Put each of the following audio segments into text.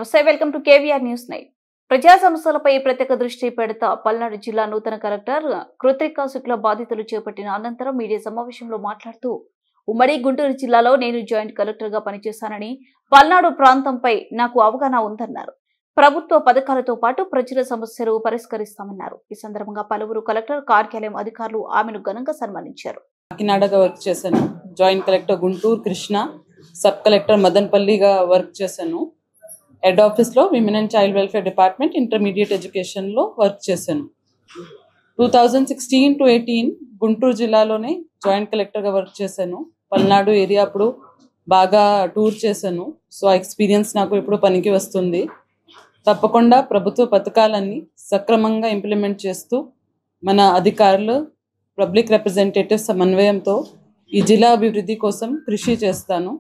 నమస్తే, welcome to KVR news 9. ప్రజా సమస్యలపై ప్రత్యేక దృష్టి పెడతా పల్నాడు జిల్లా నూతన కలెక్టర్ కృతికా శుక్లా బాధ్యతలు చేపట్టిన అనంతరం మీడియా సమావేశంలో మాట్లాడుతూ ఉమ్మడి గుంటూరు జిల్లాలో నేను జాయింట్ కలెక్టర్ గా పనిచేశానని, పల్నాడు ప్రాంతంపై నాకు అవగాహన ఉందన్నారు. ప్రభుత్వ పథకాలతో పాటు ప్రజల సమస్యలు పరిష్కరిస్తామన్నారు. ఈ సందర్భంగా పలువురు కలెక్టర్ కార్యాలయం అధికారులు ఆమెను ఘనంగా సన్మానించారు. కాకినాడగా వర్క్ చేశాను. Joint collector Guntur Krishna, sub collector మదనపల్లిగా వర్క్ చేశాను. హెడ్ ఆఫీస్లో women and child welfare department intermediate ఎడ్యుకేషన్లో వర్క్ చేశాను. 2016 to 18 గుంటూరు జిల్లాలోనే జాయింట్ కలెక్టర్గా వర్క్ చేశాను. పల్నాడు ఏరియా అప్పుడు బాగా టూర్ చేశాను. సో ఆ ఎక్స్పీరియన్స్ నాకు ఇప్పుడు పనికి వస్తుంది. తప్పకుండా ప్రభుత్వ పథకాలన్నీ సక్రమంగా ఇంప్లిమెంట్ చేస్తూ మన అధికారులు, పబ్లిక్ రిప్రజెంటేటివ్ సమన్వయంతో ఈ జిల్లా అభివృద్ధి కోసం కృషి చేస్తాను.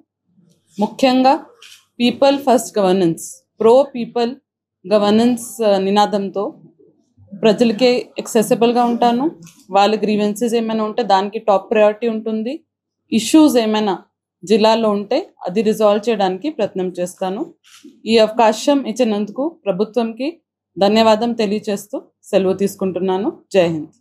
ముఖ్యంగా people first governance, pro people governance నినాదంతో ప్రజలకే యాక్సెసిబుల్గా ఉంటాను. వాళ్ళ గ్రీవెన్సెస్ ఏమైనా ఉంటే దానికి టాప్ ప్రయారిటీ ఉంటుంది. ఇష్యూస్ ఏమైనా జిల్లాలో ఉంటే అది రిజాల్వ్ చేయడానికి ప్రయత్నం చేస్తాను. ఈ అవకాశం ఇచ్చినందుకు ప్రభుత్వంకి ధన్యవాదం తెలియజేస్తూ సెలవు తీసుకుంటున్నాను. జై హింద్.